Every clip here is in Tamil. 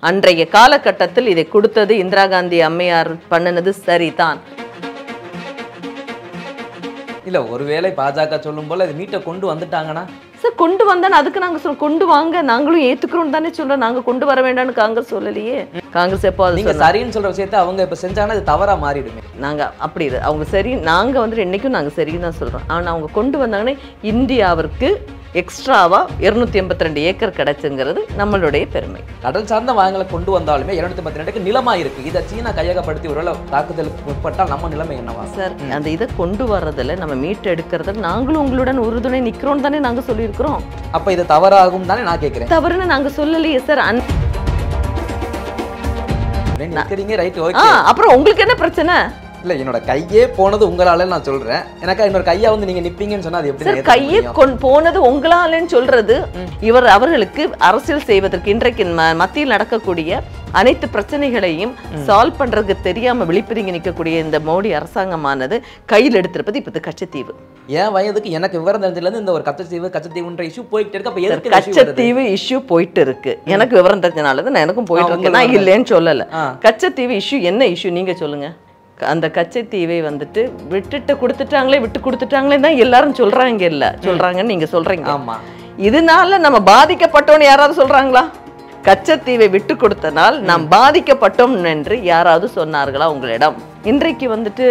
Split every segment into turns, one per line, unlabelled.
அன்றைய காலகட்டத்தில் இதை கொடுத்தது இந்திரா காந்தி அம்மையார் பண்ணினது சரிதான்.
இல்ல ஒருவேளை பாஜக சொல்லும் போல இது மீட்டை கொண்டு வந்துட்டாங்கன்னா
சார் கொண்டு வந்தானே அதுக்கு நாங்க சொல்ல கொண்டு வாங்க நாங்களும் ஏத்துக்கிறோம் தானே சொல்றோம். நாங்க கொண்டு வர வேண்டாம்னு காங்கிரஸ் சொல்லலையே. காங்கிரஸ் எப்போ
நீங்க சரின்னு சொல்ற விஷயத்தை அவங்க இப்ப செஞ்சாங்கன்னா அது தவறா மாறிடுமே.
நாங்க அப்படி அவங்க சரி நாங்க வந்துட்டு என்னைக்கும் நாங்க சரின்னு தான் சொல்றோம். ஆனா அவங்க கொண்டு வந்தாங்கன்னா இந்தியாவிற்கு எக்ஸ்ட்ராவா 282 ஏக்கர் கிடைச்சுங்கிறது நம்மளுடைய பெருமை.
கடல் சார்ந்த வாங்கலை கொண்டு வந்தாலுமே 282 நிலமா இருக்கு. இதை சீனா கையகப்படுத்தி ஒருவேளை தாக்குதலுக்கு உட்பட்டால் நம்ம நிலைமை என்னவா
சார்? அந்த இதை கொண்டு வர்றதுல நம்ம மீட்டு எடுக்கிறதுல நாங்களும் உங்களுடன் உறுதுணை நிக்கிறோம் தானே நாங்க சொல்லியிருக்கிறோம்.
அப்ப இது தவறாகும் தானே நான் கேட்கிறேன்.
தவறுன்னு நாங்க சொல்லலையே சார். அப்புறம் உங்களுக்கு என்ன பிரச்சனை?
இல்ல என்னோட கையே போனது உங்களால நான் சொல்றேன். எனக்கு இன்னொரு கையா வந்து நீங்க நிப்பீங்கன்னு சொன்னா அது எப்படி?
கையே போனது உங்களாலன்னு சொல்றது அவர்களுக்கு அரசியல் செய்வதற்கு இன்றைக்கு மத்தியில் நடக்கக்கூடிய அனைத்து பிரச்சனைகளையும் சால்வ் பண்றதுக்கு தெரியாம விழிப்புறங்கி நிற்கக்கூடிய இந்த மோடி அரசாங்கமானது கையில் எடுத்திருப்பது இப்ப கச்சத்தீவு.
என் வயதுக்கு எனக்கு விவரம் தெரிஞ்சதுல இருந்து இந்த ஒரு கச்சத்தீவுன்ற இஷ்யூ போயிட்டு இருக்கு. அப்ப எதுக்கு
கச்சத்தீவு இஷ்யூ போயிட்டு இருக்கு? எனக்கு விவரம் தெரிஞ்சனாலதான் எனக்கும் போயிட்டு இருக்கு. நான் இல்லைன்னு சொல்லல. கச்சத்தீவு இஷ்யூ என்ன இஷ்யூ நீங்க சொல்லுங்க. அந்த கச்சத்தீவை வந்துட்டு விட்டு கொடுத்துட்டாங்களே தான் எல்லாரும் சொல்றாங்க. இல்ல சொல்றாங்கன்னு நீங்க சொல்றீங்க.
ஆமா.
இதனால நம்ம பாதிக்கப்பட்டோம்னு யாராவது சொல்றாங்களா? கச்சத்தீவை விட்டு கொடுத்தனால் நாம் பாதிக்கப்பட்டோம் என்று யாராவது சொன்னார்களா உங்களிடம்? இன்றைக்கு வந்துட்டு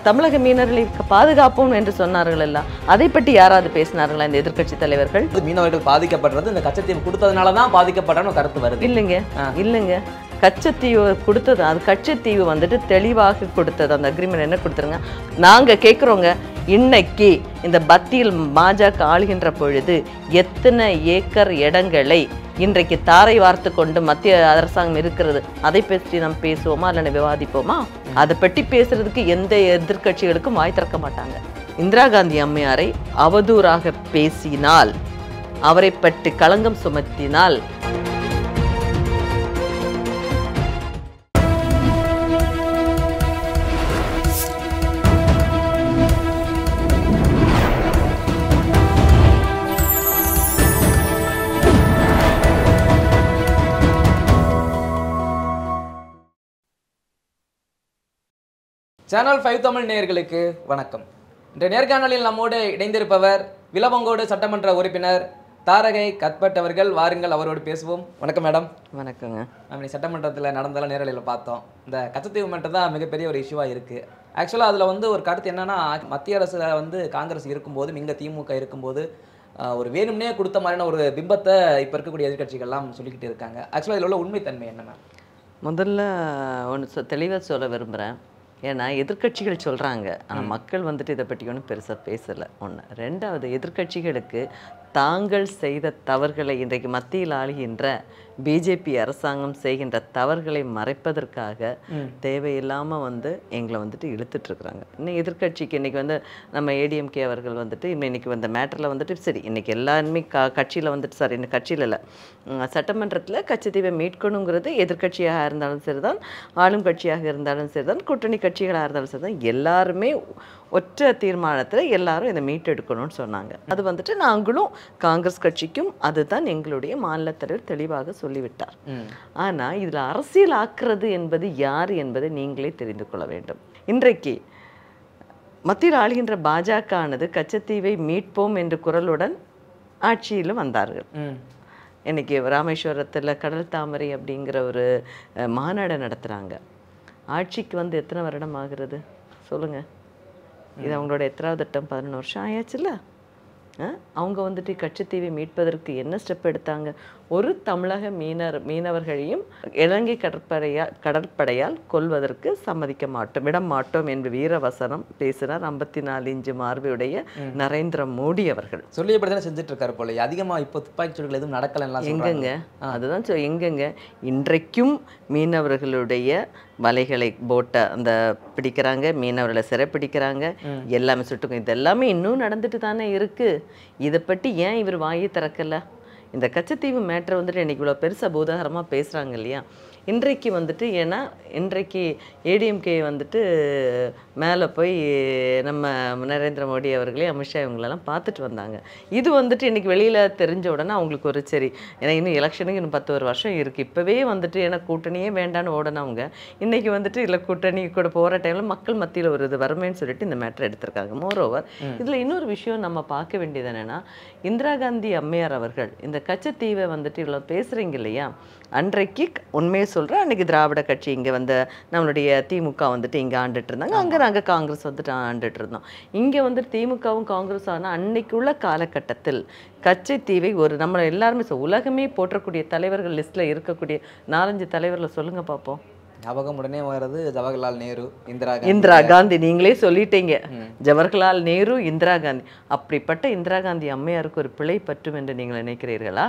தமிழக மீனவர்களை பாதுகாப்போம் என்று சொன்னார்கள் எல்லாம். அதை பற்றி யாராவது பேசினார்களா இந்த எதிர்கட்சி தலைவர்கள்?
மீனவர்கள் பாதிக்கப்படுறது இந்த கச்சத்தீவு கொடுத்ததுனாலதான் பாதிக்கப்பட்டன்னு கருத்து வருது.
இல்லைங்க கச்சத்தீவு கொடுத்தது அது கச்சத்தீவு வந்துட்டு தெளிவாக கொடுத்தது. அந்த அக்ரிமெண்ட் என்ன கொடுத்துருங்க. நாங்க கேட்குறோங்க, இன்னைக்கு இந்த பத்தியில் பாஜக ஆளுகின்ற பொழுது எத்தனை ஏக்கர் இடங்களை இன்றைக்கு தாரை வார்த்து கொண்டு மத்திய அரசாங்கம் இருக்கிறது. அதை பற்றி நம்ம பேசுவோமா இல்லைன்னா விவாதிப்போமா? அதை பற்றி பேசுறதுக்கு எந்த எதிர்கட்சிகளுக்கும் வாய் திறக்க மாட்டாங்க. இந்திரா காந்தி அம்மையாரை அவதூறாக பேசினால், அவரை பற்றி களங்கம் சுமத்தினால்
சேனல் 5 தமிழ் நேயர்களுக்கு வணக்கம். இந்த நேர்காணலில் நம்மோடு இணைந்திருப்பவர் விளவங்கோடு சட்டமன்ற உறுப்பினர் தாரகை கத்பட் அவர்கள். வாருங்கள் அவரோடு பேசுவோம். வணக்கம் மேடம்.
வணக்கங்க.
நம்ம சட்டமன்றத்தில் நடந்தாலும் நேரலையில் பார்த்தோம். இந்த கச்சத்தீவு மட்டும் தான் மிகப்பெரிய ஒரு இஷ்யூவாக இருக்குது. ஆக்சுவலாக அதில் வந்து ஒரு கருத்து என்னென்னா, மத்திய அரசில் வந்து காங்கிரஸ் இருக்கும்போது இங்கே திமுக இருக்கும்போது ஒரு வேணும்னே கொடுத்த மாதிரியான ஒரு பிம்பத்தை இப்போ இருக்கக்கூடிய எதிர்கட்சிகள்லாம் சொல்லிக்கிட்டு இருக்காங்க. ஆக்சுவலாக இதில் உள்ள உண்மைத்தன்மை என்ன மேம்?
முதல்ல ஒன்று தெளிவாக சொல்ல விரும்புகிறேன். ஏன்னா எதிர்கட்சிகள் சொல்கிறாங்க, ஆனால் மக்கள் வந்துட்டு இதை பற்றி ஒன்றும் பெருசாக பேசலை. ஒன்று. ரெண்டாவது, எதிர்கட்சிகளுக்கு தாங்கள் செய்த தவறுகளை இன்றைக்கு மத்தியில் ஆளுகின்ற பிஜேபி அரசாங்கம் செய்கின்ற தவறுகளை மறைப்பதற்காக தேவையில்லாமல் வந்து எங்களை வந்துட்டு இழுத்துட்ருக்குறாங்க. இன்னும் எதிர்கட்சிக்கு இன்றைக்கி வந்து நம்ம ஏடிஎம்கே அவர்கள் வந்துட்டு இன்னைக்கு வந்த மேட்டரில் வந்துட்டு சரி இன்றைக்கி எல்லாருமே கட்சியில் வந்துட்டு சார் இந்த கட்சியில் இல்லை சட்டமன்றத்தில் கச்சத்தீவை மீட்கணுங்கிறது எதிர்கட்சியாக இருந்தாலும் சரி தான், ஆளும் கட்சியாக இருந்தாலும் சரி தான், கூட்டணி கட்சிகளாக இருந்தாலும் சரி தான், எல்லாருமே ஒற்றை தீர்மானத்தில் எல்லாரும் இதை மீட்டெடுக்கணும்னு சொன்னாங்க. அது வந்துட்டு நாங்களும் காங்கிரஸ் கட்சிக்கும் அதுதான் எங்களுடைய மாநில தலைவர் தெளிவாக சொல்லிவிட்டார். ஆனால் இதில் அரசியல் ஆக்குறது என்பது யார் என்பதை நீங்களே தெரிந்து கொள்ள வேண்டும். இன்றைக்கு மத்தியில் ஆளுகின்ற பாஜக ஆனது கச்சத்தீவை மீட்போம் என்ற குரலுடன் ஆட்சியிலும் வந்தார்கள். இன்னைக்கு ராமேஸ்வரத்தில் கடல் தாமரை அப்படிங்கிற ஒரு மாநாடு நடத்துகிறாங்க. ஆட்சிக்கு வந்து எத்தனை வருடம் ஆகிறது சொல்லுங்கள்? இது அவங்களோட எத்தனாவது திட்டம்? 11 வருஷம் ஆயாச்சுல்ல. அவங்க வந்துட்டு கச்சத்தீவை மீட்பதற்கு என்ன ஸ்டெப் எடுத்தாங்க? ஒரு தமிழக மீனவர்களையும் இலங்கை கடற்படையால் கொல்வதற்கு விட மாட்டோம் என்று வீரவசனம் பேசினார் 54 இன்ச்சு மார்புடைய நரேந்திர மோடி அவர்கள்.
சொல்லியபடிதான் செஞ்சுட்டு இருக்காரு போல. அதிகமா இப்போ துப்பாக்கி சூடுகள் எதுவும் நடக்கலாம்
எங்கங்க? அதுதான் எங்கங்க இன்றைக்கும் மீனவர்களுடைய வலைகளை போட்டை அந்த பிடிக்கிறாங்க, மீனவர்களை சிறை பிடிக்கிறாங்க, எல்லாமே சுட்டுக்கும். இது எல்லாமே இன்னும் நடந்துட்டு தானே இருக்கு. இதை பற்றி ஏன் இவர் வாயை திறக்கல? இந்த கச்சத்தீவு மேட்டரை வந்துட்டு இன்னைக்கு இவ்வளோ பெருசாக பூதாகரமாக பேசுகிறாங்க இல்லையா? இன்றைக்கு வந்துட்டு ஏன்னா இன்றைக்கு ஏடிஎம்கே வந்துட்டு மேலே போய் நம்ம நரேந்திர மோடி அவர்களே அமித்ஷா இவங்களெல்லாம் பார்த்துட்டு வந்தாங்க. இது வந்துட்டு இன்றைக்கி வெளியில் தெரிஞ்ச உடனே அவங்களுக்கு ஒரு சரி, ஏன்னா இன்னும் எலெக்ஷனுக்கு இன்னும் 10 வருஷம் இருக்குது, இப்போவே வந்துட்டு ஏன்னா கூட்டணியே வேண்டான்னு ஓடனவங்க இன்றைக்கி வந்துட்டு இல்லை கூட்டணி கூட போகிற டைமில் மக்கள் மத்தியில் ஒரு இது வருமேன்னு சொல்லிட்டு இந்த மேட்டர் எடுத்திருக்காங்க. மோரோவர் இதில் இன்னொரு விஷயம் நம்ம பார்க்க வேண்டியது என்னென்னா, இந்திரா காந்தி அம்மையார் அவர்கள் இந்த கச்சத்தீவை வந்துட்டு இவ்வளோ பேசுகிறீங்க இல்லையா, அன்றைக்கு உண்மையை சொல்கிறேன், அன்றைக்கி திராவிட கட்சி இங்கே வந்து நம்மளுடைய திமுக வந்துட்டு இங்கே ஆண்டுட்டு இருந்தாங்க, அங்கே நாங்கள் காங்கிரஸ் வந்துட்டு ஆண்டுட்டு இருந்தோம். இங்கே வந்துட்டு திமுகவும் காங்கிரஸ் ஆனால் அன்னைக்கு உள்ள காலகட்டத்தில் கச்சத்தீவை ஒரு நம்ம எல்லாருமே உலகமே போற்றக்கூடிய தலைவர்கள் லிஸ்ட்டில் இருக்கக்கூடிய 4-5 தலைவர்களை சொல்லுங்கள் பார்ப்போம்.
ஞாபகம் உடனே வர்றது ஜவஹர்லால் நேரு,
இந்திரா காந்தி. நீங்களே சொல்லிட்டீங்க, ஜவஹர்லால் நேரு, இந்திரா காந்தி. அப்படிப்பட்ட இந்திரா காந்தி அம்மையாருக்கு ஒரு பிழை பற்றும் என்று நீங்கள் நினைக்கிறீர்களா?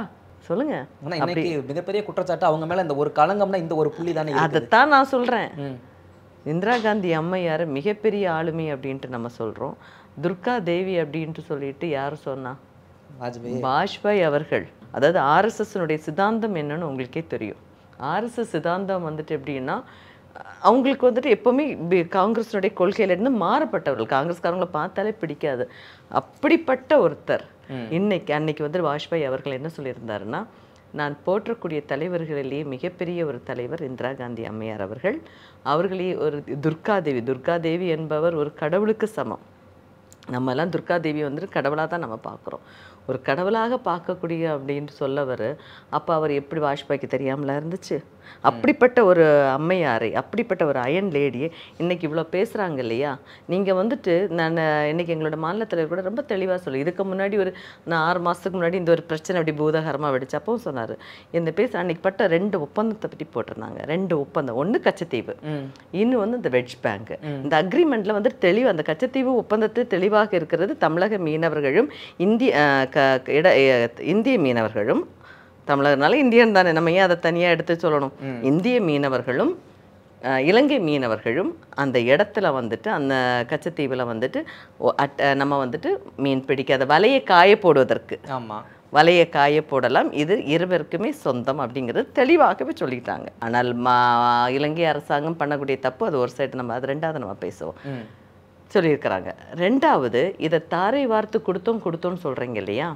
சொல்லுங்க.
இன்னைக்கு மிகப்பெரிய குற்றச்சாட்டு அவங்க மேல இந்த ஒரு களங்கம்னா இந்த ஒரு புள்ளி தானே.
அதைத்தான் நான் சொல்றேன். இந்திரா காந்தி அம்மையார் மிகப்பெரிய ஆளுமை அப்படின்ட்டு நம்ம சொல்றோம். துர்கா தேவி அப்படின்ட்டு சொல்லிட்டு யார் சொன்னா? வாஜ்பாய் அவர்கள். அதாவது ஆர்எஸ்எஸ்னுடைய சித்தாந்தம் என்னன்னு உங்களுக்கே தெரியும். ஆர்எஸ்எஸ் சித்தாந்தம் வந்துட்டு எப்படின்னா, அவங்களுக்கு வந்துட்டு எப்போவுமே காங்கிரஸினுடைய கொள்கையிலேருந்து மாறுபட்டவர்கள், காங்கிரஸ்காரங்களை பார்த்தாலே பிடிக்காது. அப்படிப்பட்ட ஒருத்தர் அன்னைக்கு வந்து வாஜ்பாய் அவர்கள் என்ன சொல்லியிருந்தாருன்னா, நான் போற்றக்கூடிய தலைவர்களிலேயே மிகப்பெரிய ஒரு தலைவர் இந்திரா காந்தி அம்மையார் அவர்கள். அவர்களே ஒரு துர்காதேவி என்பவர் ஒரு கடவுளுக்கு சமம். நம்மெல்லாம் துர்காதேவி வந்துட்டு கடவுளாக தான் நம்ம பார்க்குறோம். ஒரு கடவுளாக பார்க்கக்கூடிய அப்படின்ட்டு சொல்லவர். அப்போ அவர் எப்படி வாஜ்பாய்க்கு தெரியாமலாம் இருந்துச்சு? அப்படிப்பட்ட ஒரு அம்மையாரை, அப்படிப்பட்ட ஒரு அயன் லேடியை இன்னைக்கு இவ்வளோ பேசுகிறாங்க இல்லையா? நீங்கள் வந்துட்டு நான் இன்னைக்கு எங்களோட மாநில தலைவர் கூட ரொம்ப தெளிவாக சொல்லி, இதுக்கு முன்னாடி நான் 6 மாதத்துக்கு முன்னாடி இந்த ஒரு பிரச்சனை அப்படி பூதாகரமாக வெடிச்சு அப்பவும் சொன்னார். இந்த அன்னைக்கு பட்ட 2 ஒப்பந்தத்தை பற்றி போட்டிருந்தாங்க. 2 ஒப்பந்தம், ஒன்று கச்சத்தீவு, இன்னும் வந்து இந்த வெட்ஜ் பேங்க். இந்த அக்ரிமெண்ட்டில் வந்து தெளிவாக அந்த கச்சத்தீவு ஒப்பந்தத்தில் தெளிவாக இருக்கிறது, தமிழக மீனவர்களும் இந்திய மீனவர்களும், தமிழர்னால இந்தியன் தானே, நம்ம ஏன் அதை தனியாக எடுத்து சொல்லணும்? இந்திய மீனவர்களும் இலங்கை மீனவர்களும் அந்த இடத்துல வந்துட்டு அந்த கச்சத்தீவில் வந்துட்டு நம்ம வந்துட்டு மீன் பிடிக்காத வலையை காய போடுவதற்கு, வலையை காய போடலாம், இது இருவருக்குமே சொந்தம் அப்படிங்கிறது தெளிவாகவே சொல்லிட்டாங்க. ஆனால் இலங்கை அரசாங்கம் பண்ணக்கூடிய தப்பு அது ஒரு சைடு, நம்ம அது ரெண்டாவது நம்ம பேசுவோம், சொல்லியிருக்கிறாங்க. ரெண்டாவது, இதை தாரை வார்த்து கொடுத்தோன்னு சொல்கிறீங்க இல்லையா?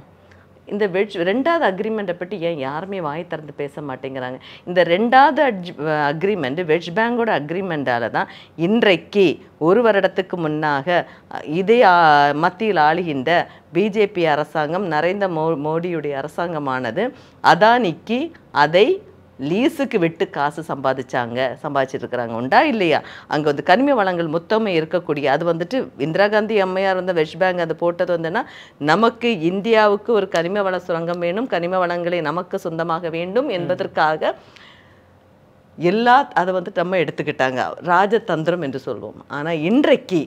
இந்த ரெண்டாவது அக்ரிமெண்ட்டை பற்றி ஏன் யாருமே வாய் திறந்து பேச மாட்டேங்கிறாங்க? இந்த ரெண்டாவது அக்ரிமெண்ட் வெட்ஜ் பேங்கோட அக்ரிமெண்டால் தான் இன்றைக்கு 1 வருடத்துக்கு முன்னாக இதே மத்தியில் ஆளுகின்ற பிஜேபி அரசாங்கம், நரேந்திர மோடியுடைய அரசாங்கமானது அதானிக்கு அதை லீஸுக்கு விட்டு காசு சம்பாதிச்சிட்டு இருக்கிறாங்க. உண்டா இல்லையா? அங்கே வந்து கனிம வளங்கள் மொத்தமே இருக்கக்கூடிய அது வந்துட்டு இந்திரா காந்தி அம்மையார் வந்து வெஸ்ட் பேங்க் அது போட்டது வந்துன்னா, நமக்கு இந்தியாவுக்கு ஒரு கனிம வள சுரங்கம் வேணும், கனிம வளங்களை நமக்கு சொந்தமாக வேண்டும் என்பதற்காக அதை வந்துட்டு நம்ம எடுத்துக்கிட்டாங்க, ராஜதந்திரம் என்று சொல்வோம். ஆனால் இன்றைக்கு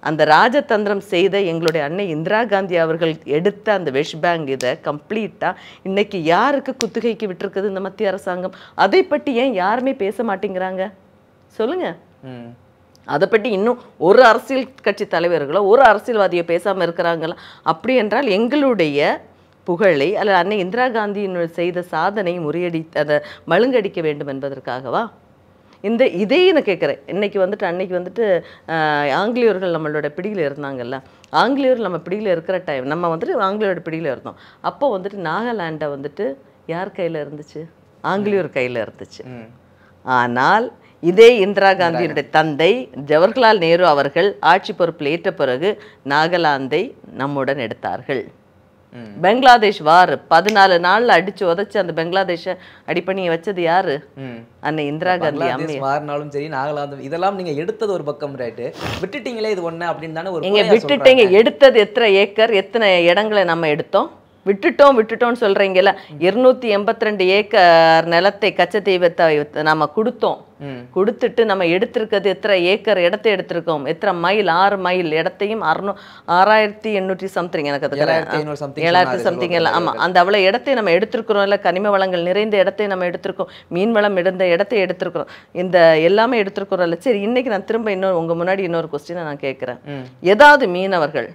அந்த ராஜதந்திரம் செய்த எங்களுடைய அன்னை இந்திரா காந்தி அவர்கள் எடுத்த அந்த வெஸ்ட் பேங்க் இதை கம்ப்ளீட்டாக இன்னைக்கு யாருக்கு குத்துகைக்கு விட்டுருக்குது இந்த மத்திய அரசாங்கம்? அதை பற்றி ஏன் யாருமே பேச மாட்டேங்கிறாங்க சொல்லுங்க. அதை பற்றி இன்னும் ஒரு அரசியல் கட்சி தலைவர்களோ ஒரு அரசியல்வாதியோ பேசாமல் இருக்கிறாங்களா? அப்படி என்றால் எங்களுடைய புகழை அல்லது அன்னை இந்திரா காந்தியின் செய்த சாதனை அதை மழுங்கடிக்க வேண்டும் என்பதற்காகவா? இதே நான் கேட்குறேன். அன்னைக்கு வந்துட்டு ஆங்கிலேயர்கள் நம்மளோட பிடியில் இருந்தாங்கல்ல, ஆங்கிலேயர்கள் நம்ம பிடியில் இருக்கிற டைம் நம்ம வந்துட்டு ஆங்கிலேயரோட பிடியில் இருந்தோம். அப்போ வந்துட்டு நாகாலாண்டை வந்துட்டு யார் கையில் இருந்துச்சு? ஆங்கிலேயர் கையில் இருந்துச்சு. ஆனால் இதே இந்திரா காந்தியினுடைய தந்தை ஜவஹர்லால் நேரு அவர்கள் ஆட்சி பொறுப்பில் ஏற்ற பிறகு நாகாலாந்தை நம்முடன் எடுத்தார்கள். பங்களாதேஷ் வார் 14 நாள்ல அடிச்சு உதச்சு அந்த பங்களாதேஷை அடிப்பணியை வச்சது யாரு? அன்னை இந்திரா காந்தி அம்மையார்.
வார்னாலும் சரி, நாகாலாந்து இதெல்லாம் நீங்க எடுத்தது ஒரு பக்கம் ரைட்டு, விட்டுட்டீங்களே இது ஒண்ணு அப்படின்னு தானே ஒரு
நீங்க விட்டுட்டீங்க. எடுத்தது எத்தனை ஏக்கர், எத்தனை இடங்களை நம்ம எடுத்தோம்? விட்டுட்டோம்னு சொல்றீங்கல்ல. 282 ஏக்கர் நிலத்தை கச்சத்தீவத்தை நம்ம கொடுத்துட்டு நம்ம எடுத்திருக்கிறது எத்தனை ஏக்கர் இடத்தை எடுத்திருக்கோம்? எத்தனை மைல்? 6 மைல் இடத்தையும் 6800 சம்திங், எனக்கு அது 7000 சம்திங் எல்லாம். ஆமா, அந்த அவ்வளவு இடத்தை நம்ம எடுத்திருக்கிறோம் இல்ல. கனிம வளங்கள் நிறைந்த இடத்தை நம்ம எடுத்திருக்கோம், மீன் வளம் இருந்த இடத்தை எடுத்திருக்கிறோம், இந்த எல்லாமே எடுத்திருக்கிறோம் இல்ல. சரி, இன்னைக்கு நான் திரும்ப உங்க முன்னாடி இன்னொரு கொஸ்டினை நான் கேட்கிறேன். ஏதாவது மீனவர்கள்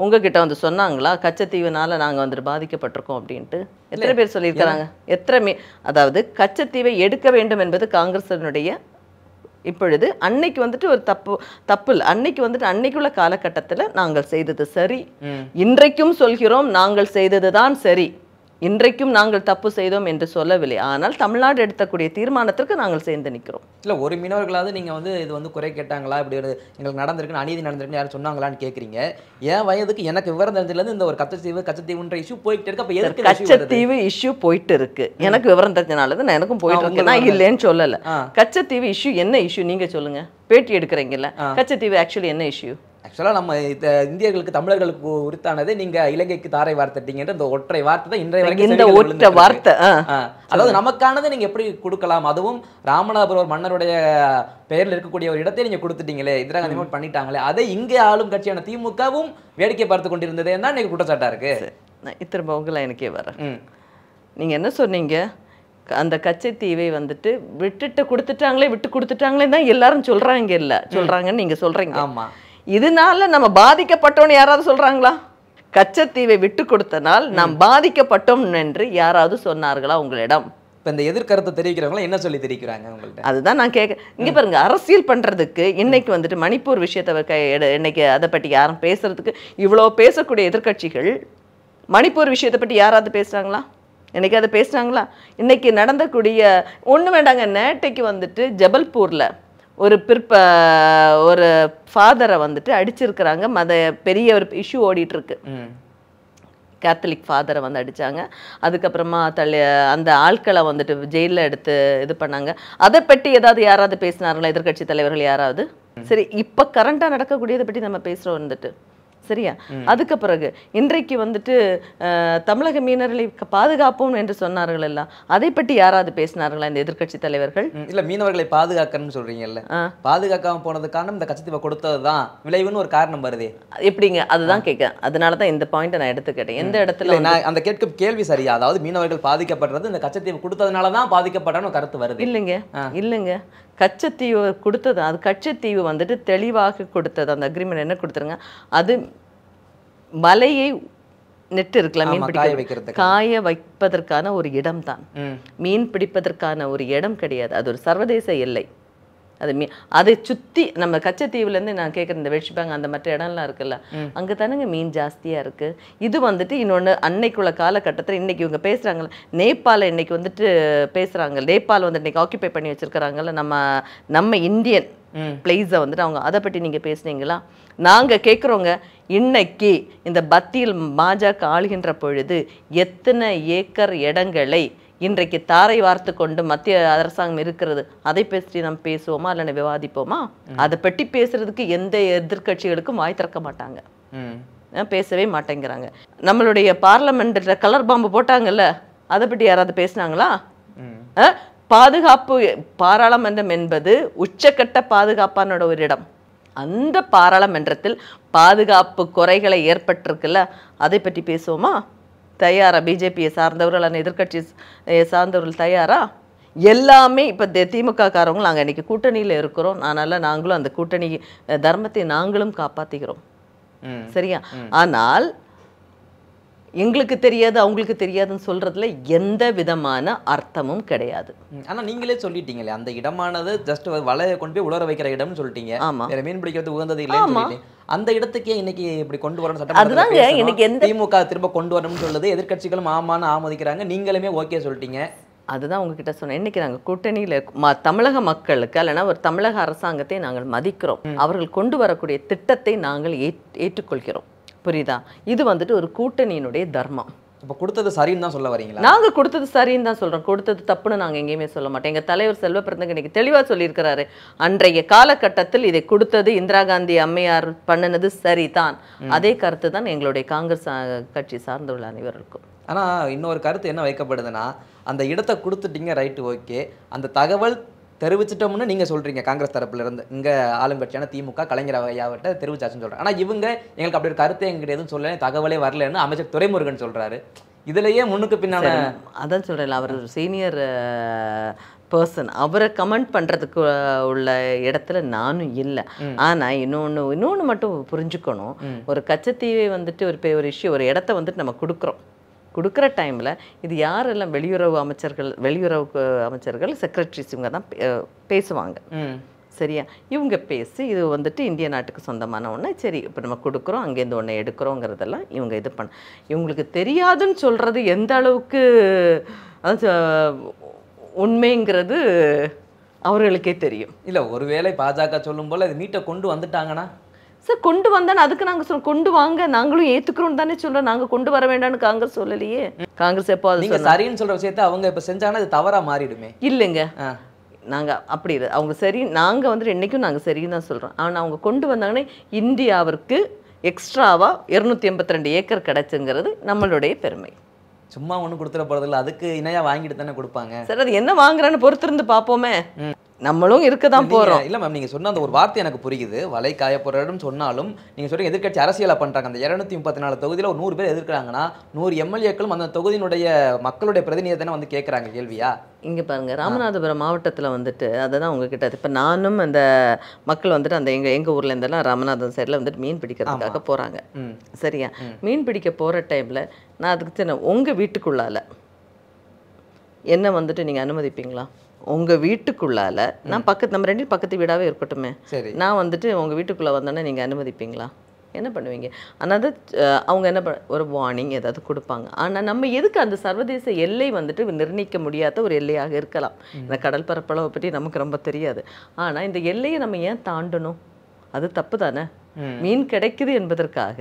உங்ககிட்ட வந்து சொன்னாங்களா கச்சத்தீவுனால நாங்க வந்துட்டு பாதிக்கப்பட்டிருக்கோம் அப்படின்ட்டு? எத்தனை பேர் சொல்லியிருக்கிறாங்க? அதாவது கச்சத்தீவை எடுக்க வேண்டும் என்பது காங்கிரஸினுடைய இப்பொழுது அன்னைக்கு வந்துட்டு ஒரு தப்பு இல்லை. அன்னைக்கு வந்துட்டு அன்னைக்குள்ள காலகட்டத்தில் நாங்கள் செய்தது சரி, இன்றைக்கும் சொல்கிறோம் நாங்கள் செய்ததுதான் சரி, இன்றைக்கும் நாங்கள் தப்பு செய்தோம் என்று சொல்லவில்லை. ஆனால் தமிழ்நாடு எடுத்தக்கூடிய தீர்மானத்திற்கு நாங்கள் சேர்ந்து நிற்கிறோம்.
இல்லை, ஒரு மீனவர்களாவது நீங்கள் வந்து இது வந்து குறை கேட்டாங்களா, இப்படி ஒரு எங்களுக்கு நடந்திருக்குன்னு அநீதி நடந்திருக்குன்னு யாரும் சொன்னாங்களான்னு கேட்குறீங்க. என் வயதுக்கு எனக்கு விவரம் தெரிஞ்சதுலேருந்து இந்த ஒரு கச்சத்தீவுன்ற இஷ்யூ போயிட்டு இருக்கு. அப்போ எதுக்கு
கச்சத்தீவு இஷ்யூ போயிட்டு இருக்கு? எனக்கு விவரம் தெரிஞ்சனால தான் எனக்கும் போயிட்டு இருக்கு, நான் இல்லைன்னு சொல்லலை. கச்சத்தீவு இஷ்யூ என்ன இஷ்யூ நீங்க சொல்லுங்க. பேட்டி எடுக்கிறீங்கல்ல, கச்சத்தீவு ஆக்சுவலி என்ன இஷ்யூ?
ஆக்சுவலாக நம்ம இந்தியர்களுக்கு தமிழர்களுக்கு உரித்தானது நீங்க இலங்கைக்கு தாரை வார்த்தைட்டீங்கன்ற இந்த ஒற்றை வார்த்தை தான் இன்றைய வரைக்கும்
இந்த ஒற்றை வார்த்தை.
அதாவது நமக்கானதை நீங்க எப்படி கொடுக்கலாம், அதுவும் ராமநாதபுரம் மன்னருடைய பெயரில் இருக்கக்கூடிய ஒரு இடத்தை நீங்க கொடுத்துட்டீங்களே, இந்திரா காந்தி பண்ணிட்டாங்களே, அதை இங்கே ஆளும் கட்சியான திமுகவும் வேடிக்கை பார்த்து கொண்டிருந்ததே தான் இன்னைக்கு குற்றச்சாட்டா இருக்கு.
திரும்ப உங்களை எனக்கே வரேன். நீங்க என்ன சொன்னீங்க? அந்த கச்சத்தீவை வந்துட்டு விட்டு கொடுத்துட்டாங்களே தான் எல்லாரும் சொல்றாங்கன்னு நீங்க சொல்றீங்க.
ஆமா,
இதனால நம்ம பாதிக்கப்பட்டோம்னு யாராவது சொல்றாங்களா? கச்சத்தீவை விட்டு கொடுத்தனால் நாம் பாதிக்கப்பட்டோம் என்று யாராவது சொன்னார்களா உங்களிடம்?
இப்போ இந்த எதிர்கருத்தை தெரிவிக்கிறவங்க என்ன சொல்லி தெரிவிக்கிறாங்க உங்கள்கிட்ட?
அதுதான் நான் கேட்க. இங்க பாருங்க, அரசியல் பண்றதுக்கு இன்னைக்கு வந்துட்டு மணிப்பூர் விஷயத்தை இன்னைக்கு அதை பற்றி யாரும் பேசுறதுக்கு இவ்வளோ பேசக்கூடிய எதிர்கட்சிகள் மணிப்பூர் விஷயத்தை பற்றி யாராவது பேசுறாங்களா? இன்னைக்கு அதை பேசுறாங்களா? இன்னைக்கு நடந்தக்கூடிய ஒண்ணு வேண்டாங்க, நேட்டைக்கு வந்துட்டு ஜபல்பூர்ல ஒரு ஃபாதரை வந்துட்டு அடிச்சிருக்கிறாங்க. பெரிய ஒரு இஷ்யூ ஓடிட்டு இருக்கு. கேத்தலிக் ஃபாதரை வந்து அடிச்சாங்க. அதுக்கப்புறமா அந்த ஆட்களை வந்துட்டு ஜெயிலில் எடுத்து இது பண்ணாங்க. அதை பற்றி ஏதாவது யாராவது பேசினார்களா எதிர்கட்சி தலைவர்கள் யாராவது? சரி, இப்போ கரண்டாக நடக்கக்கூடியதை பற்றி நம்ம பேசுகிறோம் வந்துட்டு, சரியா? அதுக்கு பிறகு இன்றைக்கு வந்துட்டு தமிழக மீனவர்களை பாதுகாப்போம் என்று சொன்னார்கள் எல்லாம், அதை பற்றி யாராவது பேசினார்களா இந்த எதிர்கட்சி தலைவர்கள்?
இல்ல, மீனவர்களை பாதுகாக்கணும்னு சொல்றீங்கல்ல, பாதுகாக்காம போனது காரணம் இந்த கச்சத்தீவை கொடுத்ததுதான் விளைவுன்னு ஒரு காரணம் வருது.
எப்படிங்க? அதுதான் கேட்க. அதனாலதான் இந்த பாயிண்ட் நான் எடுத்துக்கிட்டேன். எந்த இடத்துல
நான் அந்த கேட்கும் கேள்வி சரியா? அதாவது மீனவர்கள் பாதிக்கப்படுறது இந்த கச்சத்தீவு கொடுத்ததுனாலதான் பாதிக்கப்பட்டன்னு கருத்து வருது.
இல்லைங்க, கச்சத்தீவு கொடுத்தது, அது கச்சத்தீவு வந்துட்டு தெளிவாக கொடுத்தது. அந்த அக்ரிமெண்ட் என்ன கொடுத்துருங்க, அது மலையை நெட்டு இருக்கலாம், மீன் பிடிக்க காய வைப்பதற்கான ஒரு இடம் தான், மீன் பிடிப்பதற்கான ஒரு இடம் கிடையாது. அது ஒரு சர்வதேச எல்லை. அதை சுற்றி நம்ம கச்சத்தீவுலேருந்து நான் கேட்குற இந்த வெட்சிப்பாங்க அந்த மற்ற இடம்லாம் இருக்குல்ல, அங்கே தானேங்க மீன் ஜாஸ்தியாக இருக்குது. இது வந்துட்டு இன்னொன்று அன்னைக்குள்ள காலகட்டத்தில் இன்றைக்கி இவங்க பேசுகிறாங்கல்ல, நேபாளை இன்னைக்கு வந்துட்டு பேசுகிறாங்க. நேபாள் வந்து இன்னைக்கு ஆக்கியபை பண்ணி வச்சுருக்கிறாங்கல்ல நம்ம இந்தியன் பிளேஸை வந்துட்டு அவங்க அதை பற்றி நீங்கள் பேசுனீங்களா? நாங்கள் கேட்குறோங்க, இன்னைக்கு இந்த பத்தியில் பாஜக ஆளுகின்ற பொழுது எத்தனை ஏக்கர் இடங்களை இன்றைக்கு தாரை வார்த்து கொண்டு மத்திய அரசாங்கம் இருக்கிறது, அதை பற்றி நம்ம பேசுவோமா இல்லைன்னா விவாதிப்போமா? அதை பற்றி பேசுறதுக்கு எந்த எதிர்கட்சிகளுக்கும் வாய் திறக்க மாட்டாங்க, பேசவே மாட்டேங்கிறாங்க. நம்மளுடைய பார்லமெண்ட்ல கலர் பாம்பு போட்டாங்கல்ல, அதை பற்றி யாராவது பேசினாங்களா? பாதுகாப்பு பாராளுமன்றம் என்பது உச்சக்கட்ட பாதுகாப்பானோட ஒரு இடம். அந்த பாராளுமன்றத்தில் பாதுகாப்பு குறைகளை ஏற்பட்டிருக்குல்ல, அதை பற்றி பேசுவோமா? தயாரா? பிஜேபியை சார்ந்தவர்கள் அந்த எதிர்கட்சி சார்ந்தவர்கள் தயாரா? எல்லாமே இப்போ திமுக காரவங்க நாங்கள் இன்னைக்கு கூட்டணியில் இருக்கிறோம், அதனால நாங்களும் அந்த கூட்டணி தர்மத்தை நாங்களும் காப்பாற்றுகிறோம், சரியா? ஆனால் எங்களுக்கு தெரியாது அவங்களுக்கு தெரியாதுன்னு சொல்றதுல எந்த விதமான அர்த்தமும் கிடையாது.
ஆனா நீங்களே சொல்லிட்டீங்களே, அந்த இடமானது ஜஸ்ட் வலையை கொண்டு போய் உலர வைக்கிற இடம்னு சொல்லிட்டீங்க. வேற மீன் பிடிக்கிறது உகந்தது இல்லைன்னு அந்த இடத்துக்கே இன்னைக்கு இப்படி கொண்டு வரணும் சட்டம் திமுக திரும்ப கொண்டு வரணும்னு சொல்லுது. எதிர்கட்சிகளும் ஆமான்னு ஆமோதிக்கிறாங்க, நீங்களுமே ஓகே சொல்லிட்டீங்க.
அதுதான் உங்ககிட்ட சொன்னேன். இன்னைக்கு நாங்கள் கூட்டணியில் தமிழக மக்களுக்கு இல்லைன்னா ஒரு தமிழக அரசாங்கத்தை நாங்கள் மதிக்கிறோம், அவர்கள் கொண்டு வரக்கூடிய திட்டத்தை நாங்கள் ஏற்றுக்கொள்கிறோம், புரியுதா? இது வந்துட்டு ஒரு கூட்டணியினுடைய தர்மம்.
இப்போ கொடுத்தது சரின்னு தான் சொல்ல வரீங்களா?
நாங்கள் கொடுத்தது சரின்னு தான் சொல்கிறோம், கொடுத்தது தப்புன்னு நாங்கள் எங்கேயுமே சொல்ல மாட்டோம். எங்கள் தலைவர் செல்வ பிறந்தங்க இன்னைக்கு தெளிவாக சொல்லியிருக்கிறாரு, அன்றைய காலகட்டத்தில் இதை கொடுத்தது இந்திரா காந்தி அம்மையார் பண்ணினது சரிதான். அதே கருத்து தான் எங்களுடைய காங்கிரஸ் கட்சி சார்ந்துள்ள அனைவருக்கும்.
ஆனால் இன்னொரு கருத்து என்ன வைக்கப்படுதுன்னா, அந்த இடத்தை கொடுத்துட்டீங்க, ரைட்டு, ஓகே, அந்த தகவல் தெரிவிச்சிட்டோம்னு நீங்க சொல்றீங்க காங்கிரஸ் தரப்புல இருந்து, இங்க ஆளுங்கட்சியான திமுக கலைஞர் ஐயாவிட்ட தெரிவிச்சாச்சுன்னு சொல்றாங்க. ஆனா இவங்க எங்களுக்கு அப்படி ஒரு கருத்தை எங்கிட்ட எதுவும் சொல்லல, தகவலே வரலன்னு அமைச்சர் துரைமுருகன் சொல்றாரு. இதுலயே முன்னுக்கு பின்னால
அதான் சொல்றேன்ல, அவர் ஒரு சீனியர் பர்சன், அவரை கமெண்ட் பண்றதுக்கு உள்ள இடத்துல நானும் இல்லை. ஆனா இன்னொன்னு மட்டும் புரிஞ்சுக்கணும். ஒரு கச்சத்தீவை வந்துட்டு ஒரு இஷ்யூ, ஒரு இடத்த வந்துட்டு நம்ம கொடுக்குற டைமில் இது யாரெல்லாம் வெளியுறவு அமைச்சர்கள் செக்ரட்டரிஸ் இவங்க தான் பேசுவாங்க. சரியா? இவங்க பேசி இது வந்துட்டு இந்திய நாட்டுக்கு சொந்தமான ஒன்று, சரி இப்போ நம்ம கொடுக்குறோம், அங்கேருந்து ஒன்று எடுக்கிறோங்கிறதெல்லாம் இவங்க இது இவங்களுக்கு தெரியாதுன்னு சொல்கிறது எந்த அளவுக்கு உண்மைங்கிறது அவர்களுக்கே தெரியும்.
இல்லை, ஒருவேளை பாஜக சொல்லும் போல் இது மீட்டை கொண்டு வந்துட்டாங்கன்னா
சார், கொண்டு வந்தானே அதுக்கு நாங்கள் சொல்கிறோம், கொண்டு வாங்க, நாங்களும் ஏற்றுக்கிறோம் தானே சொல்கிறோம். நாங்கள் கொண்டு வர வேண்டாம்னு காங்கிரஸ் சொல்லலையே. காங்கிரஸ் எப்போ
நீங்கள் சரின்னு சொல்கிற விஷயத்தை அவங்க இப்போ செஞ்சாங்கன்னா அது தவறாக மாறிடுமே.
இல்லைங்க, நாங்கள் அப்படி அவங்க சரி, நாங்கள் வந்துட்டு என்றைக்கும் நாங்கள் சரின்னு தான் சொல்கிறோம். ஆனால் அவங்க கொண்டு வந்தாங்கன்னா இந்தியாவிற்கு எக்ஸ்ட்ராவாக 282 ஏக்கர் கிடச்சுங்கிறது நம்மளுடைய பெருமை.
சும்மா ஒன்றும் கொடுத்துட போகிறதில்ல, அதுக்கு இணையாக வாங்கிட்டு தானே கொடுப்பாங்க.
சார், அது என்ன வாங்குறான்னு பொறுத்திருந்து பார்ப்போமே, நம்மளும் இருக்க தான் போகிறோம்.
இல்லை மேம், நீங்கள் சொன்ன அந்த ஒரு வார்த்தை எனக்கு புரியுது, வலை காய போகிறன்னு சொன்னாலும் நீங்கள் சொல்கிறீங்க எதிர்க்கட்சி அரசியலாக பண்ணுறாங்க. அந்த 234 தொகுதியில் ஒரு 100 பேர் எதிர்க்கிறாங்கன்னா 100 எம்எல்ஏக்களும் அந்த தொகுதியினுடைய மக்களுடைய பிரதிநிதியை தானே வந்து கேட்குறாங்க கேள்வியா?
இங்கே பாருங்கள், ராமநாதபுரம் மாவட்டத்தில் வந்துட்டு அதை தான் உங்ககிட்ட இப்போ நானும் அந்த மக்கள் வந்துட்டு அந்த எங்கள் ஊர்லேருந்தெல்லாம் ராமநாதபுரம் சைடில் வந்துட்டு மீன் பிடிக்கிறதுக்காக போகிறாங்க. சரியா? மீன் பிடிக்க போகிற டைமில் நான் அதுக்கு உங்கள் வீட்டுக்குள்ளால் என்ன வந்துட்டு நீங்கள் அனுமதிப்பீங்களா? உங்கள் வீட்டுக்குள்ளால் நான் நம்ம ரெண்டு பக்கத்து வீடாகவே இருக்கட்டுமே, நான் வந்துட்டு உங்கள் வீட்டுக்குள்ளே வந்தோன்னே நீங்கள் அனுமதிப்பீங்களா? என்ன பண்ணுவீங்க? ஆனால் அவங்க என்ன ஒரு வார்னிங் ஏதாவது கொடுப்பாங்க. ஆனால் நம்ம எதுக்கு அந்த சர்வதேச எல்லை வந்துட்டு நிர்ணயிக்க முடியாத ஒரு எல்லையாக இருக்கலாம். இந்த கடல் பரப்பளவை பற்றி நமக்கு ரொம்ப தெரியாது. ஆனால் இந்த எல்லையை நம்ம ஏன் தாண்டணும்? அது தப்பு தானே. மீன் கிடைக்குது என்பதற்காக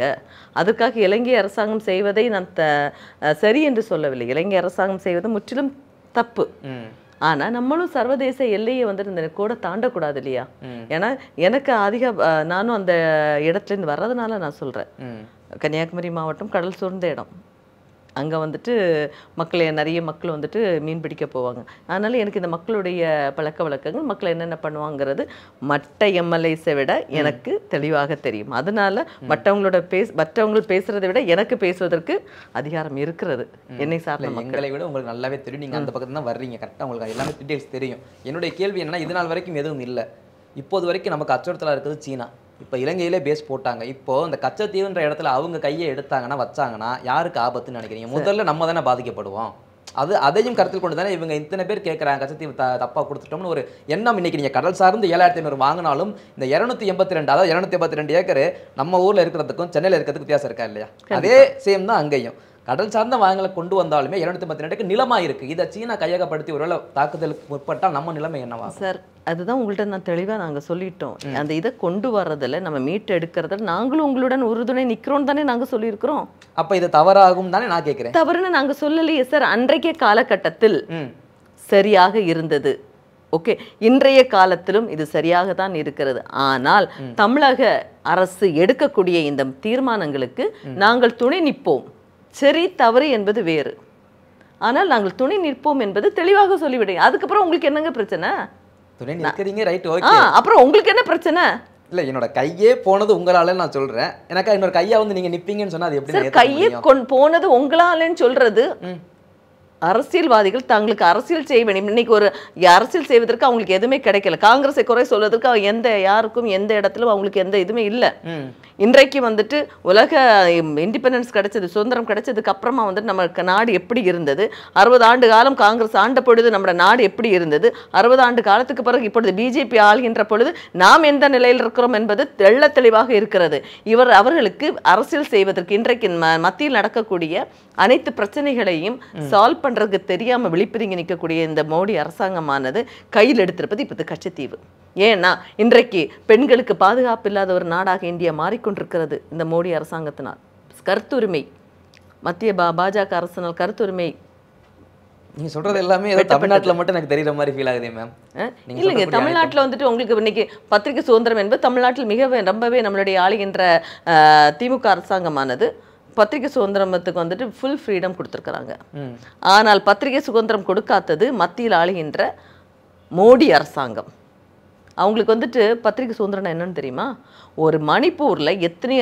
அதுக்காக இலங்கை அரசாங்கம் செய்வதை நான் சரி என்று சொல்லவில்லை. இலங்கை அரசாங்கம் செய்வது முற்றிலும் தப்பு. ஆனால் நம்மளும் சர்வதேச எல்லையை வந்துட்டு இந்த கூட தாண்டக்கூடாது இல்லையா? ஏன்னா எனக்கு நானும் அந்த இடத்துலேருந்து வர்றதுனால நான் சொல்கிறேன். கன்னியாகுமரி மாவட்டம் கடல் சூழ்ந்த இடம். அங்கே வந்துட்டு நிறைய மக்கள் வந்துட்டு மீன் பிடிக்க போவாங்க. அதனால் எனக்கு இந்த மக்களுடைய பழக்க வழக்கங்கள், மக்கள் என்னென்ன பண்ணுவாங்கிறது மற்ற எம்எல்ஏஸை விட எனக்கு தெளிவாக தெரியும். அதனால மற்றவங்க பேசுறதை விட எனக்கு பேசுவதற்கு அதிகாரம் இருக்கிறது. என்னை சார்ந்த
மக்களை விட உங்களுக்கு நல்லாவே தெரியும். நீங்கள் அந்த பக்கத்துல தான் வர்றீங்க, கரெக்டாக உங்களுக்கு எல்லாமே டீட்டெயில்ஸ் தெரியும். என்னுடைய கேள்வி என்னன்னா, இது நாள் வரைக்கும் எதுவும் இல்லை. இப்போது வரைக்கும் நமக்கு அச்சுறுத்தலாக இருக்குது சீனா. இப்போ இலங்கையிலே பேஸ் போட்டாங்க. இப்போது இந்த கச்சத்தீவுன்ற இடத்துல அவங்க கையை எடுத்தாங்கன்னா வச்சாங்கன்னா யாருக்கு ஆபத்துன்னு நினைக்கிறீங்க? முதல்ல நம்ம தானே பாதிக்கப்படுவோம். அதையும் கருத்தில் கொண்டு தானே இவங்க இத்தனை பேர் கேட்குறாங்க, கச்சத்தீவு தப்பாக கொடுத்துட்டோம்னு ஒரு எண்ணம். இன்னைக்கு நீங்கள் கடல் சார்ந்து 7500 வாங்கினாலும் இந்த 282, அதாவது 282 ஏக்கர் நம்ம ஊரில் இருக்கிறதுக்கும் சென்னையில் இருக்கிறதுக்கு வித்தியாசம் இருக்கா இல்லையா? அதே சேம் தான் அங்கேயும். கடல் சார்ந்த வாங்கலை கொண்டு வந்தாலுமே 282 நிலமாக இருக்குது. இதை சீனா கையகப்படுத்தி ஒருவேளை தாக்குதலுக்கு முற்பட்டால் நம்ம நிலைமை என்னவா?
சார், அதுதான் உங்கள்கிட்ட நான் தெளிவாக நாங்கள் சொல்லிட்டோம். அந்த இதை கொண்டு வர்றதில் நம்ம மீட்டு எடுக்கிறதில் நாங்களும் உங்களுடன் உறுதுணை நிற்கிறோம் தானே நாங்கள் சொல்லியிருக்கிறோம்.
அப்போ இது தவறாகும் தானே நான் கேட்குறேன்.
தவறுன்னு நாங்கள் சொல்லலையே சார். அன்றைய காலகட்டத்தில் சரியாக இருந்தது. ஓகே, இன்றைய காலத்திலும் இது சரியாக தான் இருக்கிறது. ஆனால் தமிழக அரசு எடுக்கக்கூடிய இந்த தீர்மானங்களுக்கு நாங்கள் துணை நிற்போம். சரி தவறு என்பது வேறு. ஆனால் நாங்கள் துணை நிற்போம் என்பது தெளிவாக சொல்லிவிடுங்க. அதுக்கப்புறம் உங்களுக்கு என்னங்க பிரச்சனை?
துணை நிற்கிறீங்க, ரைட், ஓகே.
அப்புறம் உங்களுக்கு என்ன பிரச்சனை?
இல்லை, என்னோட கையே போனது உங்களால நான் சொல்றேன். எனக்கு இன்னொரு கையா வந்து நீங்க நிப்பீங்கன்னு சொன்னா அது எப்படி?
கையே போனது உங்களாலன்னு சொல்றது அரசியல்வாதிகள் தங்களுக்கு அரசியல் செய்ய வேண்டும். இன்னைக்கு ஒரு அரசியல் செய்வதற்கு அவங்களுக்கு எதுவுமே கிடைக்கல. காங்கிரஸை குறை சொல்வதற்கு யாருக்கும் எந்த இடத்திலும் அவங்களுக்கு எந்த இதுவுமே இல்லை. இன்றைக்கு வந்துட்டு உலக இண்டிபெண்டன்ஸ் கிடைச்சது, சுதந்திரம் கிடைச்சதுக்கு அப்புறமா வந்துட்டு நம்ம நாடு எப்படி இருந்தது, 60 ஆண்டு காலம் காங்கிரஸ் ஆண்ட பொழுது நம்ம நாடு எப்படி இருந்தது, 60 ஆண்டு காலத்துக்கு பிறகு இப்பொழுது பிஜேபி ஆள்கின்ற பொழுது நாம் எந்த நிலையில் இருக்கிறோம் என்பது தெள்ள தெளிவாக இருக்கிறது. அவர்களுக்கு அரசியல் செய்வதற்கு இன்றைக்கு மத்தியில் நடக்கக்கூடிய அனைத்து பிரச்சனைகளையும் சால்வ் பண்றதுக்கு தெரியாம விழிப்புறங்கி நிற்கக்கூடிய இந்த மோடி அரசாங்கமானது கையில் எடுத்திருப்பது இப்போது கச்சத்தீவு. ஏன்னா இன்றைக்கு பெண்களுக்கு பாதுகாப்பு இல்லாத ஒரு நாடாக இந்தியா மாறிக்கொண்டிருக்கிறது இந்த மோடி அரசாங்கத்தினால். கருத்துரிமை, மத்திய பாஜக அரசினால் கருத்துரிமை.
நீங்க சொல்றது எல்லாமே தமிழ்நாட்டில் மட்டும் எனக்கு தெரியற மாதிரி ஃபீல் ஆகுது மேம்.
இல்லைங்க, தமிழ்நாட்டில் வந்துட்டு உங்களுக்கு இன்னைக்கு பத்திரிகை சுதந்திரம் என்பது தமிழ்நாட்டில் ரொம்பவே நம்மளுடைய ஆளுகின்ற திமுக அரசாங்கமானது பத்திரிகை சுதந்திரத்துக்கு வந்துட்டு ஃபுல் ஃப்ரீடம் கொடுத்துருக்குறாங்க. ஆனால் பத்திரிகை சுதந்திரம் கொடுக்காதது மத்தியில் ஆளுகின்ற மோடி அரசாங்கம். அவங்களுக்கு வந்துட்டு பத்திரிகை சுதந்திரம் என்னன்னு தெரியுமா? ஒரு மணிப்பூரில் எத்தனை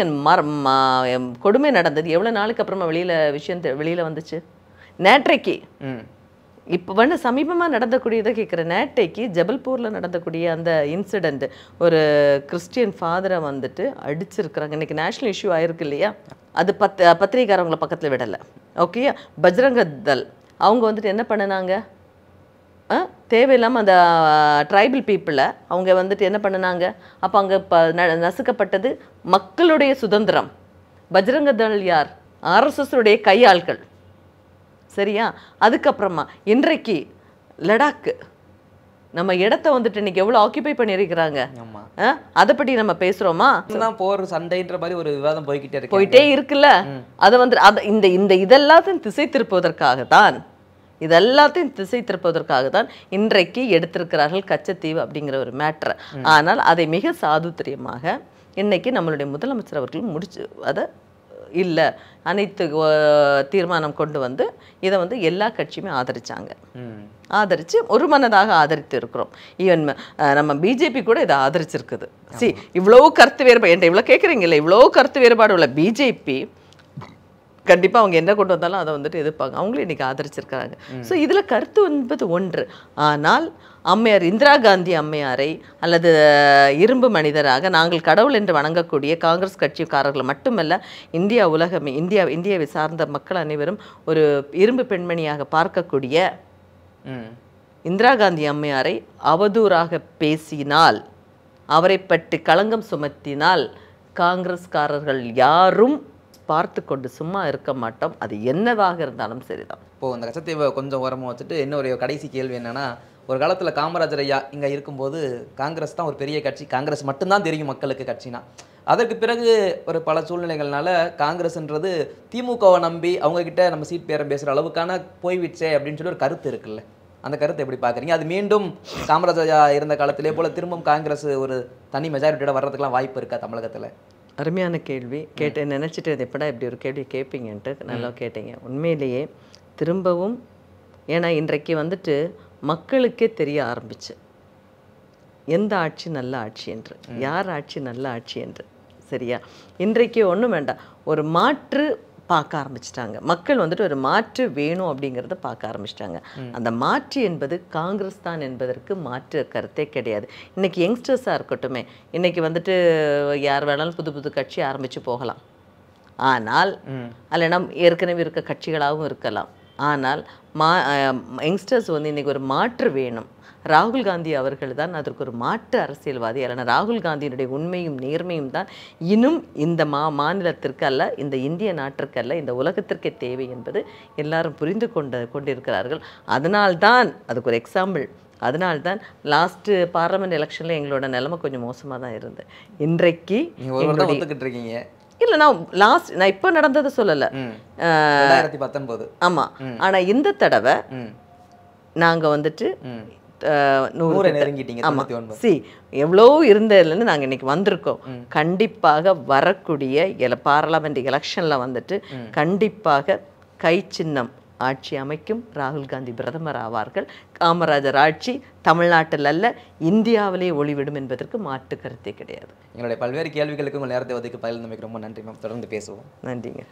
கொடுமை நடந்தது, எவ்வளோ நாளுக்கு அப்புறமா வெளியில் வந்துச்சு. நேற்றைக்கு இப்போ சமீபமாக நடந்தக்கூடியதை கேட்குறேன். நேற்றைக்கு ஜபல்பூரில் நடந்தக்கூடிய அந்த இன்சிடெண்ட், ஒரு கிறிஸ்டியன் ஃபாதரை வந்துட்டு அடிச்சிருக்கிறாங்க. இன்றைக்கி நேஷ்னல் இஷ்யூ ஆயிருக்கு இல்லையா? அது பத்திரிகைக்காரவங்களை பக்கத்தில் விடலை. ஓகே, பஜ்ரங்க தள் அவங்க வந்துட்டு என்ன பண்ணினாங்க, தேவையில்லாமல் அந்த ட்ரைபல் பீப்புளை அவங்க வந்துட்டு என்ன பண்ணினாங்க. அப்போ அங்கே நசுக்கப்பட்டது மக்களுடைய சுதந்திரம். பஜ்ரங்க தள் யார்? ஆர்எஸ்எஸ்னுடைய கையாள்கள். சரியா? அதுக்கப்புறமா இன்றைக்கு லடாக்கு நம்ம இடத்த வந்துட்டு இன்னைக்கு எவ்வளோ ஆக்கியபை பண்ணியிருக்கிறாங்க. அதை பற்றி நம்ம பேசுகிறோமா?
போர் சண்டைன்ற மாதிரி ஒரு விவாதம்
போயிட்டே இருக்குல்ல. அதை இந்த இதெல்லாத்தையும் திசை திருப்பதற்காக தான் இன்றைக்கு எடுத்திருக்கிறார்கள் கச்சத்தீவு அப்படிங்கிற ஒரு மேட்டரை. ஆனால் அதை மிக சாதுத்திரியமாக இன்னைக்கு நம்மளுடைய முதலமைச்சர் அவர்கள் அதை இல்லை அனைத்து தீர்மானம் கொண்டு வந்து இதை எல்லா கட்சியுமே ஆதரித்து ஒரு மனதாக ஆதரித்து இருக்கிறோம். ஈவன் நம்ம பிஜேபி கூட இதை ஆதரிச்சிருக்குது. இவ்வளோ கருத்து வேறுபாடு என்கிட்ட இவ்வளோ கேட்குறீங்கல்ல, இவ்வளோ கருத்து வேறுபாடு உள்ள பிஜேபி கண்டிப்பாக அவங்க என்ன கொண்டு வந்தாலும் அதை வந்துட்டு எதிர்ப்பாங்க. அவங்களும் இன்றைக்கி ஆதரிச்சிருக்கிறாங்க. ஸோ இதில் கருத்து என்பது ஒன்று. ஆனால் அம்மையார் இந்திரா காந்தி அம்மையாரை அல்லது இரும்பு மனிதராக நாங்கள் கடவுள் என்று வணங்கக்கூடிய காங்கிரஸ் கட்சிக்காரர்கள் மட்டுமல்ல, இந்தியாவை சார்ந்த மக்கள் அனைவரும் ஒரு இரும்பு பெண்மணியாக பார்க்கக்கூடிய இந்திரா காந்தி அம்மையாரை அவதூறாக பேசினால், அவரை பற்றி களங்கம் சுமத்தினால் காங்கிரஸ்காரர்கள் யாரும் பார்த்து கொண்டு சும்மா இருக்க மாட்டோம். அது என்னவாக இருந்தாலும் சரிதான்.
இப்போது இந்த கச்சத்தீவை கொஞ்சம் ஓரமாக வச்சுட்டு இன்னொரு கடைசி கேள்வி என்னென்னா, ஒரு காலத்தில் காமராஜர் ஐயா இங்கே இருக்கும்போது காங்கிரஸ் தான் ஒரு பெரிய கட்சி, காங்கிரஸ் மட்டும்தான் தெரியும் மக்களுக்கு கட்சினா. அதற்கு பிறகு ஒரு பல சூழ்நிலைகள்னால காங்கிரஸ்ன்றது திமுகவை நம்பி அவங்கக்கிட்ட நம்ம சீட் பேரம் பேசுகிற அளவுக்கான போய்விச்சே அப்படின்னு சொல்லி ஒரு கருத்து இருக்குல்ல, அந்த கருத்தை எப்படி பார்க்குறீங்க? அது மீண்டும் காமராஜர் ஐயா இருந்த காலத்திலே போல் திரும்பவும் காங்கிரஸ் ஒரு தனி மெஜாரிட்டியோட வர்றதுக்கெலாம் வாய்ப்பு இருக்கா தமிழகத்தில்?
அருமையான கேள்வி நினச்சிட்டு எப்படா இப்படி ஒரு கேள்வி கேட்பீங்கன்ட்டு நல்லா கேட்டீங்க. உண்மையிலேயே திரும்பவும், ஏன்னா இன்றைக்கு வந்துட்டு மக்களுக்கே தெரிய ஆரம்பிச்சு எந்த ஆட்சி நல்ல ஆட்சி என்று, யார் ஆட்சி நல்ல ஆட்சி என்று. சரியா? இன்றைக்கு ஒன்றும் வேண்டாம், ஒரு மாற்று பார்க்க ஆரம்பிச்சிட்டாங்க மக்கள். வந்துட்டு ஒரு மாற்று வேணும் அப்படிங்கிறத பார்க்க ஆரம்பிச்சிட்டாங்க. அந்த மாற்று என்பது காங்கிரஸ் தான் என்பதற்கு மாற்று கருத்தே கிடையாது. இன்னைக்கு யங்ஸ்டர்ஸாக இருக்கட்டுமே, இன்னைக்கு வந்துட்டு யார் வேணாலும் புது புது கட்சி ஆரம்பித்து போகலாம். ஆனால் அல்லனா ஏற்கனவே இருக்க கட்சிகளாகவும் இருக்கலாம். ஆனால் யங்ஸ்டர்ஸ் இன்றைக்கி ஒரு மாற்று வேணும். ராகுல் காந்தி அவர்கள் தான் அதற்கு ஒரு மாற்று அரசியல்வாதி. அல்லனா ராகுல் காந்தியினுடைய உண்மையும் நேர்மையும் தான் இன்னும் இந்த மாநிலத்திற்கு அல்ல, இந்த இந்திய நாட்டிற்கு அல்ல, இந்த உலகத்திற்கே தேவை என்பது எல்லாரும் புரிந்து கொண்டிருக்கிறார்கள். அதனால்தான் அதுக்கு ஒரு எக்ஸாம்பிள், அதனால்தான் லாஸ்ட்டு பார்லமெண்ட் எலெக்ஷனில் எங்களோட நிலைமை கொஞ்சம் மோசமாக தான் இருந்தது. இன்றைக்கு
இருக்கீங்க
இல்லை, நான் இப்போ நடந்ததை சொல்லலை,
2019.
ஆமாம். ஆனால் இந்த தடவை நாங்கள் வந்துட்டு எவ்வளோ இருந்ததுலேருந்து நாங்கள் இன்னைக்கு வந்திருக்கோம். கண்டிப்பாக வரக்கூடிய பார்லமெண்ட் எலெக்ஷனில் வந்துட்டு கண்டிப்பாக கை சின்னம் ஆட்சி அமைக்கும். ராகுல் காந்தி பிரதமர் ஆவார்கள். காமராஜர் ஆட்சி தமிழ்நாட்டில் அல்ல, இந்தியாவிலே ஒளிவிடும் என்பதற்கு மாற்று கருத்தே கிடையாது.
எங்களுடைய பல்வேறு கேள்விகளுக்கு உங்கள் நேரத்தை ஒதுக்கி பகிர்ந்தமைக்கு ரொம்ப நன்றி மேம். தொடர்ந்து பேசுவோம்.
நன்றிங்க.